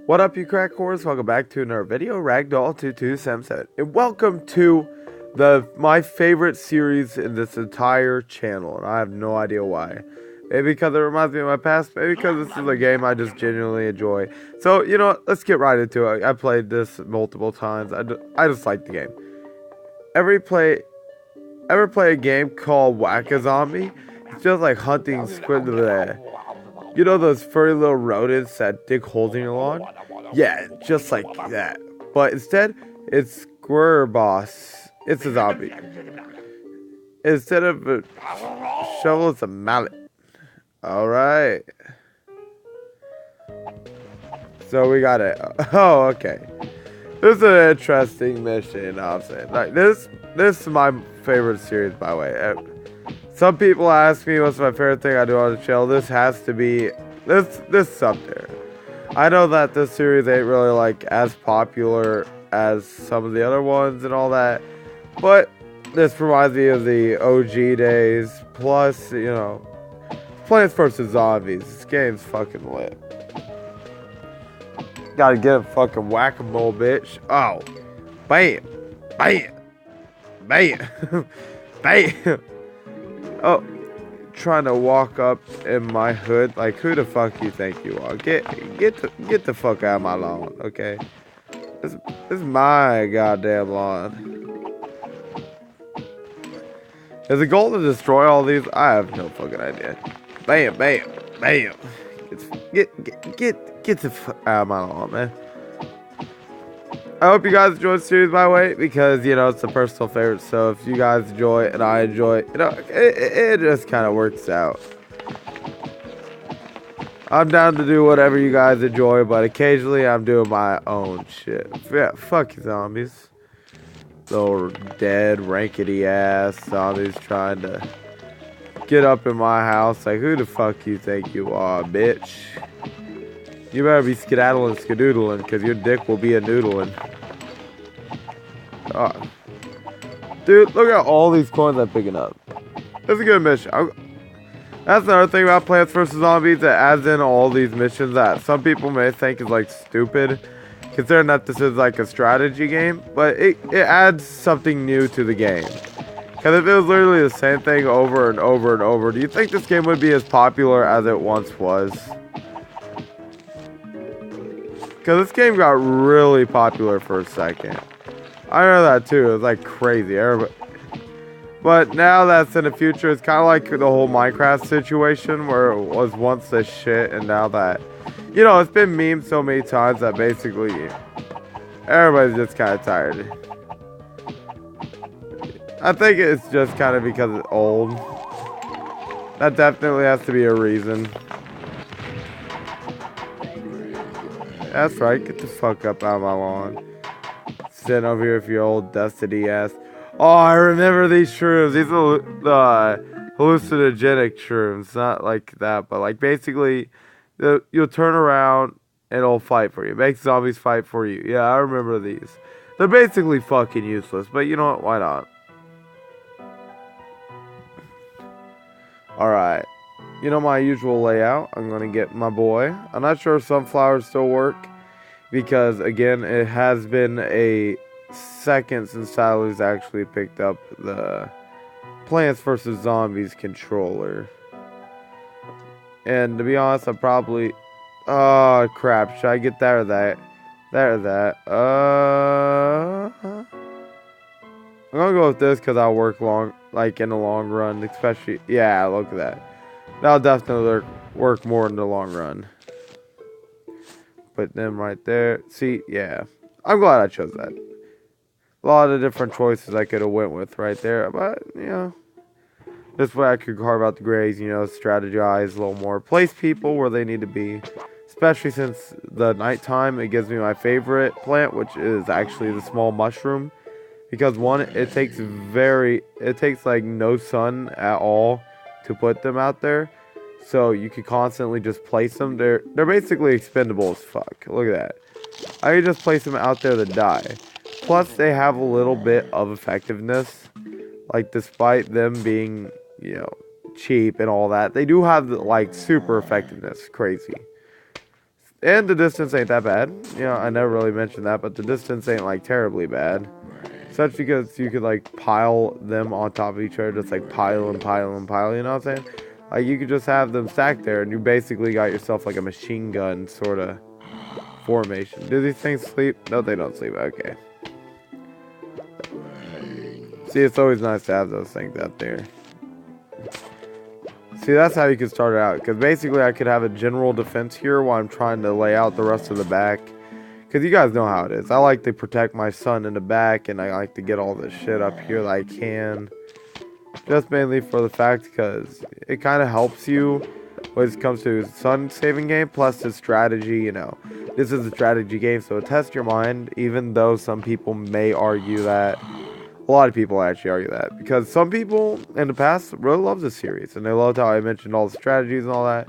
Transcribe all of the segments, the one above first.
What up, you crack whores? Welcome back to another video, Ragdoll2277, and welcome to my favorite series in this entire channel, and I have no idea why. Maybe because it reminds me of my past, maybe because this is a game I just genuinely enjoy. So, you know what, let's get right into it. I played this multiple times. I just like the game. Ever play a game called Whack-A-Zombie? It feels like hunting squid there. You know those furry little rodents that dig holes in your lawn? Yeah, just like that. But instead, it's Squirrel Boss. It's a zombie. Instead of a shovel, it's a mallet. Alright. So we got it. Oh, okay. This is an interesting mission, I'll say. Like, this is my favorite series, by the way. Some people ask me what's my favorite thing I do on the channel. This has to be, this is up there. I know that this series ain't really like as popular as some of the other ones and all that, but this reminds me of the OG days. Plus, you know, Plants vs. Zombies. This game's fucking lit. Gotta get a fucking whack-a-mole, bitch. Oh, bam, bam, bam, bam. Oh, trying to walk up in my hood. Like, who the fuck you think you are? Get the fuck out of my lawn, okay? This is my goddamn lawn. Is the goal to destroy all these? I have no fucking idea. Bam, bam, bam. Get the fuck out of my lawn, man. I hope you guys enjoy the series, by the way, because, you know, it's a personal favorite. So if you guys enjoy it and I enjoy it, you know, it just kind of works out. I'm down to do whatever you guys enjoy, but occasionally I'm doing my own shit. Yeah, fuck you, zombies. Little dead, rankety ass zombies trying to get up in my house. Like, who the fuck you think you are, bitch? You better be skedaddling, skadoodling, because your dick will be a noodling. Oh. Dude, look at all these coins I'm picking up. That's a good mission. That's another thing about Plants vs. Zombies. It adds in all these missions that some people may think is like stupid, considering that this is like a strategy game. But it adds something new to the game. Because if it was literally the same thing over and over and over, do you think this game would be as popular as it once was? Because this game got really popular for a second. I know that too. It was like crazy. Everybody. But now that's in the future, it's kind of like the whole Minecraft situation where it was once this shit, and now that, you know, it's been memed so many times that basically everybody's just kind of tired. I think it's just kind of because it's old. That definitely has to be a reason. That's right, get the fuck up out of my lawn. Sitting over here with your old dusty ass. Oh, I remember these shrooms. These are the hallucinogenic shrooms. Not like that, but like basically, you'll turn around and it'll fight for you. Make zombies fight for you. Yeah, I remember these. They're basically fucking useless, but you know what? Why not? Alright. You know my usual layout. I'm going to get my boy. I'm not sure if sunflowers still work. Because, again, it has been a second since Tyler's actually picked up the Plants vs. Zombies controller. And to be honest, I'm probably... Oh, crap. Should I get that or that? That or that? I'm going to go with this because I'll work like in the long run. Especially... Yeah, look at that. That'll definitely work more in the long run. Put them right there. See, yeah. I'm glad I chose that. A lot of different choices I could have went with right there. But, you know. This way I could carve out the grays, you know, strategize a little more. Place people where they need to be. Especially since the nighttime, it gives me my favorite plant, which is actually the small mushroom. Because one, it takes like no sun at all to put them out there. So you can constantly just place them. They're basically expendable as fuck. Look at that. I can just place them out there to die. Plus, they have a little bit of effectiveness. Like, despite them being, you know, cheap and all that, they do have, like, super effectiveness. Crazy. And the distance ain't that bad. You know, I never really mentioned that, but the distance ain't like terribly bad. Such because you could like pile them on top of each other, just like pile and pile and pile, you know what I'm saying? Like you could just have them stacked there and you basically got yourself like a machine gun sort of formation. Do these things sleep? No, they don't sleep. Okay. See, it's always nice to have those things out there. See, that's how you could start it out. Because basically I could have a general defense here while I'm trying to lay out the rest of the back. Because you guys know how it is. I like to protect my son in the back, and I like to get all this shit up here that I can. Just mainly for the fact because it kind of helps you when it comes to sun saving game, plus the strategy, you know. This is a strategy game, so it tests your mind, even though some people may argue that. A lot of people actually argue that. Because some people in the past really love this series, and they loved how I mentioned all the strategies and all that.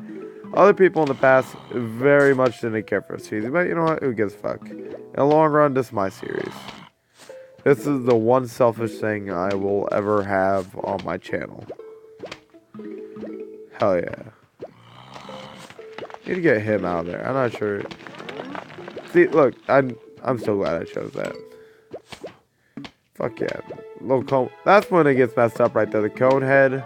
Other people in the past very much didn't care for the series, but you know what? Who gives a fuck? In the long run, this is my series. This is the one selfish thing I will ever have on my channel. Hell yeah. Need to get him out of there. I'm not sure. See, look, I'm so glad I chose that. Fuck yeah. Little cone. That's when it gets messed up right there. The cone head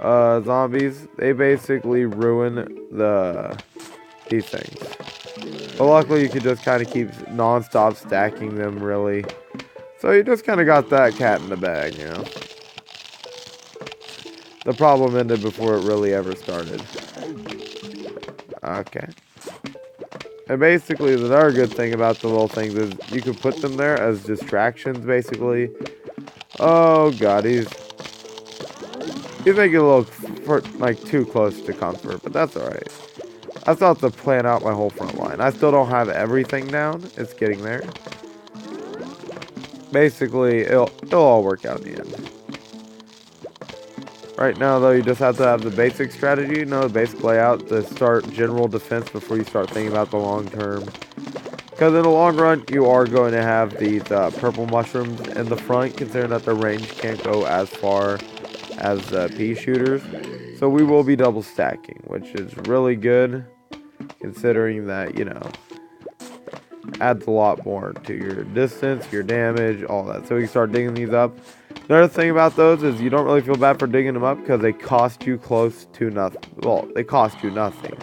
zombies, they basically ruin these things. But luckily you can just kind of keep non-stop stacking them, really. So you just kind of got that cat in the bag, you know. The problem ended before it really ever started. Okay. And basically, the other good thing about the little things is you can put them there as distractions, basically. Oh god, he's making it a little, like, too close to comfort, but that's alright. I still have to plan out my whole front line. I still don't have everything down. It's getting there. Basically, it'll all work out in the end. Right now, though, you just have to have the basic strategy, you know, the basic layout to start general defense before you start thinking about the long term. Because in the long run, you are going to have these purple mushrooms in the front, considering that the range can't go as far as pea shooters. So we will be double stacking, which is really good, considering that, you know, adds a lot more to your distance, your damage, all that. So we can start digging these up. Another thing about those is you don't really feel bad for digging them up because they cost you close to nothing. Well, they cost you nothing.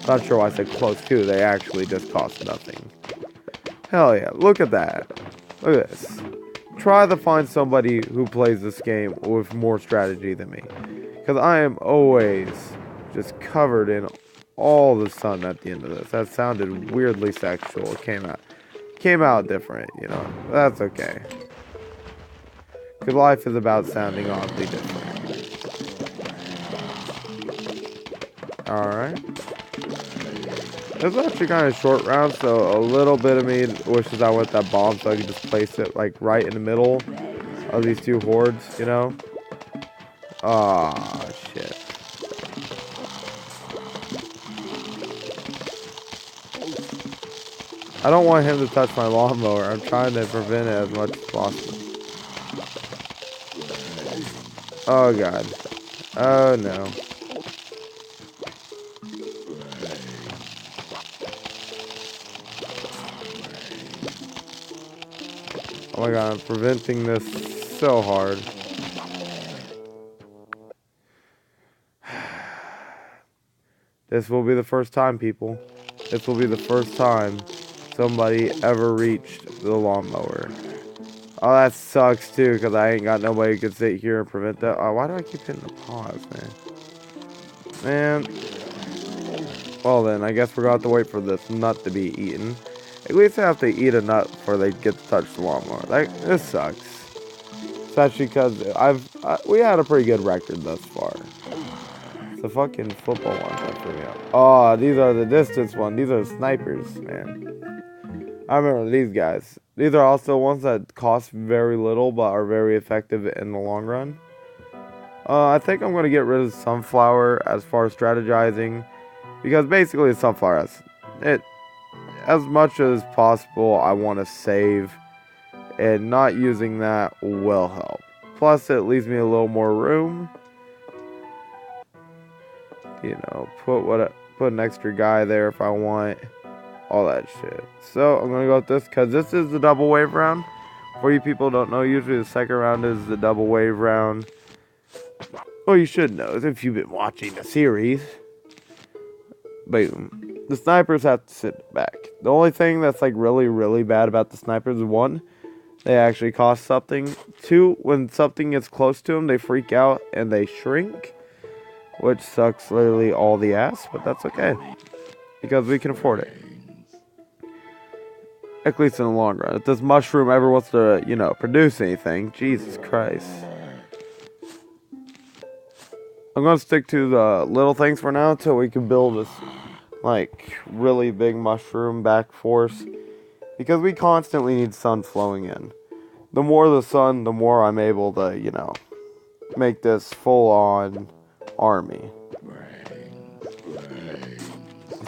Not sure why I said close to. They actually just cost nothing. Hell yeah. Look at that. Look at this. Try to find somebody who plays this game with more strategy than me. Because I am always just covered in all the sun at the end of this. That sounded weirdly sexual. It came out different, you know. That's okay. Because life is about sounding oddly different. Alright. This is actually kind of a short round, so a little bit of me wishes I went that bomb so I could just place it like right in the middle of these two hordes, you know? Ah, shit. I don't want him to touch my lawnmower. I'm trying to prevent it as much as possible. Oh god. Oh no. Oh my god, I'm preventing this so hard. This will be the first time, people. This will be the first time somebody ever reached the lawnmower. Oh, that sucks too, because I ain't got nobody who can sit here and prevent that. Oh, why do I keep hitting the pause, man? Man. Well then, I guess we're going to have to wait for this nut to be eaten. At least I have to eat a nut before they get to touch the lawnmower. This sucks. Especially because we had a pretty good record thus far. The fucking football ones that threw me out. Oh, these are the distance ones. These are the snipers, man. I remember these guys. These are also ones that cost very little but are very effective in the long run. I think I'm going to get rid of Sunflower as far as strategizing. Because basically Sunflower has... As much as possible, I want to save. And not using that will help. Plus, it leaves me a little more room. You know, put an extra guy there if I want. all that shit. So I'm gonna go with this because this is the double wave round. For you people who don't know, usually the second round is the double wave round. Well, you should know if you've been watching the series. Boom. The snipers have to sit back. The only thing that's like really, really bad about the snipers is one, they actually cost something. Two, when something gets close to them, they freak out and they shrink, which sucks literally all the ass, but that's okay because we can afford it. At least in the long run. If this mushroom ever wants to, you know, produce anything, Jesus Christ. I'm going to stick to the little things for now until we can build this, like, really big mushroom back force. Because we constantly need sun flowing in. The more the sun, the more I'm able to, you know, make this full-on army.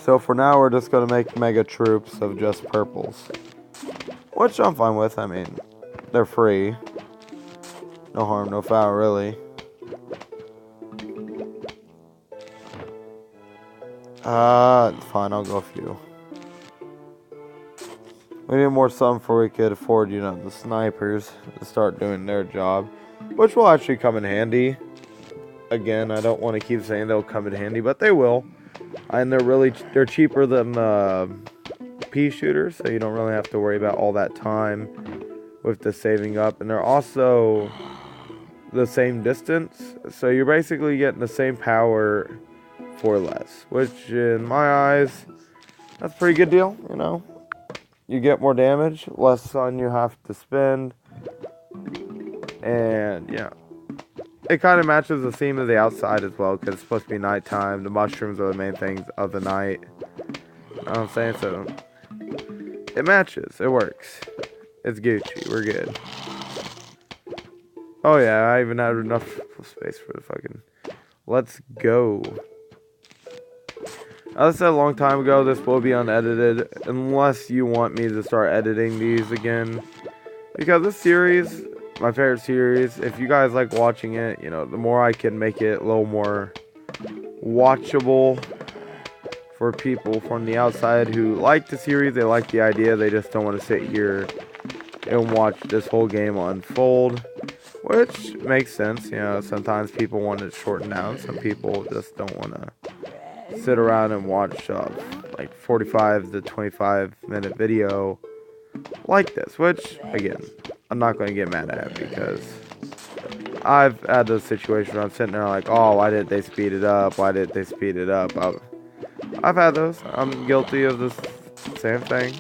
So for now, we're just going to make mega troops of just purples. Which I'm fine with. I mean, they're free. No harm, no foul, really. Fine, I'll go a few. We need more sun before we could afford, you know, the snipers to start doing their job. Which will actually come in handy. Again, I don't want to keep saying they'll come in handy, but they will. And they're cheaper than pea shooters, so you don't really have to worry about all that time with the saving up. And they're also the same distance, so you're basically getting the same power for less, which in my eyes, that's a pretty good deal, you know. You get more damage, less sun you have to spend, and yeah, it kind of matches the theme of the outside as well, because it's supposed to be nighttime. The mushrooms are the main things of the night. You know what I'm saying? So it matches, it works. It's Gucci, we're good. Oh yeah, I even had enough space for the fucking... Let's go. As I said a long time ago, this will be unedited, unless you want me to start editing these again. Because this series, my favorite series, if you guys like watching it, you know, the more I can make it a little more watchable for people from the outside who like the series, they like the idea, they just don't want to sit here and watch this whole game unfold. Which makes sense, you know, sometimes people want it shortened down, some people just don't want to sit around and watch like 45 to 25 minute video like this, which, again, I'm not going to get mad at because I've had those situations where I'm sitting there like, oh, why didn't they speed it up, why didn't they speed it up? I've had those, I'm guilty of this same thing.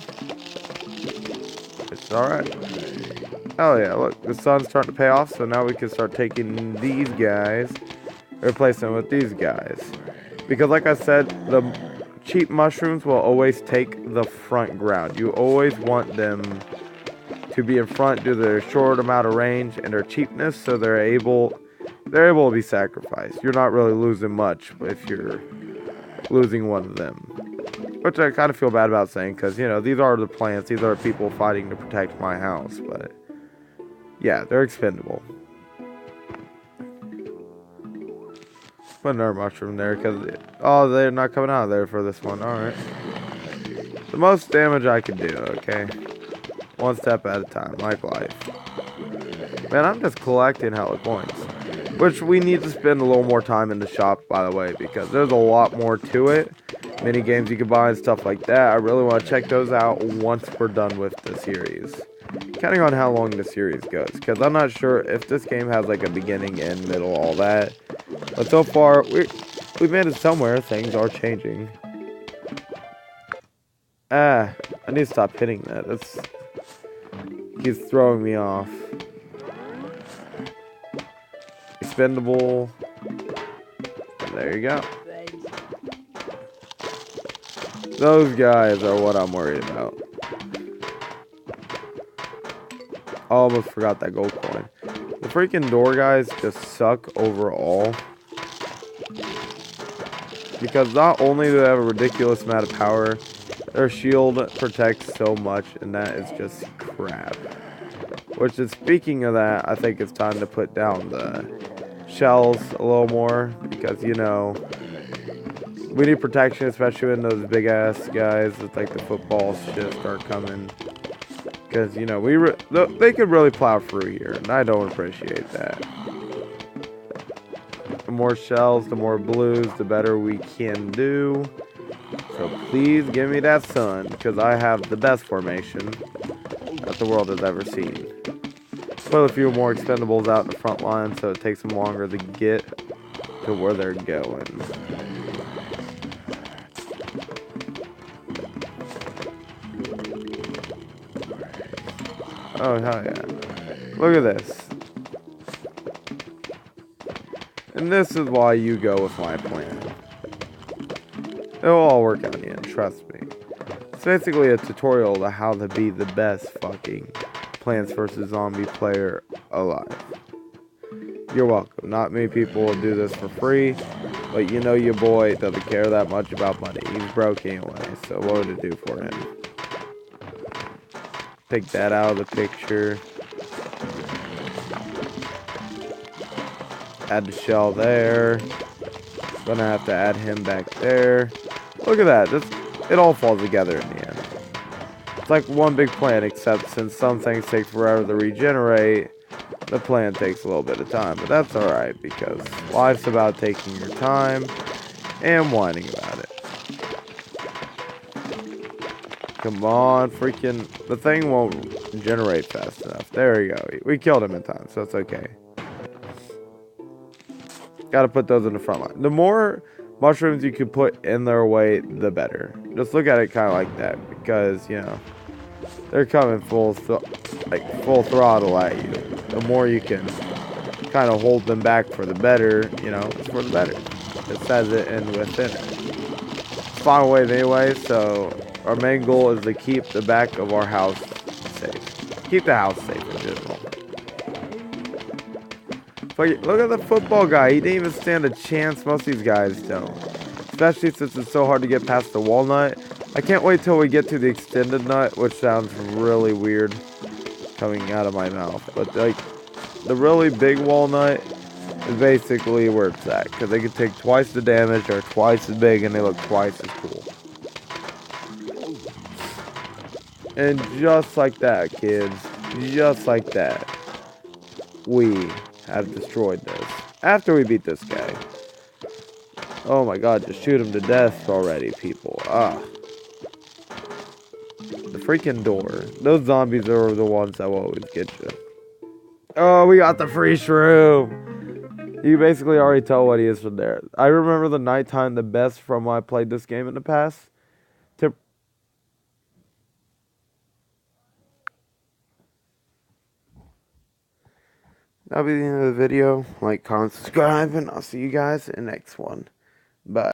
It's alright. Oh yeah, look, the sun's starting to pay off, so now we can start taking these guys, replace them with these guys. Because like I said, the cheap mushrooms will always take the front ground. You always want them to be in front due to their short amount of range and their cheapness, so they're able to be sacrificed. You're not really losing much if you're losing one of them. Which I kind of feel bad about saying, because, you know, these are the plants, these are people fighting to protect my house, but... yeah, they're expendable. Put another mushroom there because... oh, they're not coming out of there for this one. Alright. The most damage I can do, okay? One step at a time, like life. Man, I'm just collecting hella coins. Which we need to spend a little more time in the shop, by the way, because there's a lot more to it. Mini games you can buy and stuff like that. I really want to check those out once we're done with the series. Depending on how long the series goes, because I'm not sure if this game has like a beginning, end, middle, all that. But so far, we've made it somewhere. Things are changing. I need to stop hitting that. That's keeps throwing me off. Expendable. There you go. Those guys are what I'm worried about. I almost forgot that gold coin. The freaking door guys just suck overall. Because not only do they have a ridiculous amount of power, their shield protects so much, and that is just crap. Which is, speaking of that, I think it's time to put down the shells a little more. Because, you know, We need protection, especially when those big ass guys with like the football shit start coming. Because, you know, they could really plow through here, and I don't appreciate that. The more shells, the more blues, the better we can do. So please give me that sun, because I have the best formation that the world has ever seen. Put a few more expendables out in the front line so it takes them longer to get to where they're going. Oh, hell yeah. Look at this. And this is why you go with my plan. It'll all work out in the end, trust me. It's basically a tutorial to how to be the best fucking Plants vs. Zombie player alive. You're welcome. Not many people will do this for free, but you know your boy doesn't care that much about money. He's broke anyway, so what would it do for him? Take that out of the picture. Add the shell there. Gonna have to add him back there. Look at that. It all falls together in the end. It's like one big plan, except since some things take forever to regenerate, the plan takes a little bit of time. But that's alright, because life's about taking your time and whining about it. Come on, freaking... The thing won't generate fast enough. There we go. We killed him in time, so it's okay. Gotta put those in the front line. The more mushrooms you can put in their way, the better. Just look at it kind of like that, because, you know, they're coming full throttle at you. The more you can kind of hold them back for the better, you know, it's for the better. It says it in within it. Final wave anyway, so our main goal is to keep the back of our house safe. Keep the house safe in general. But look at the football guy. He didn't even stand a chance. Most of these guys don't. Especially since it's so hard to get past the walnut. I can't wait till we get to the extended nut, which sounds really weird coming out of my mouth. But like, the really big walnut is basically where it's at. Because they can take twice the damage, they're twice as big, and they look twice as cool. And just like that, kids. Just like that. We have destroyed this. After we beat this guy. Oh my god, just shoot him to death already, people. Ah. The freaking door. Those zombies are the ones that will always get you. Oh, we got the free shroom. You basically already tell what he is from there. I remember the nighttime the best from when I played this game in the past. That'll be the end of the video. Like, comment, subscribe, and I'll see you guys in the next one. Bye.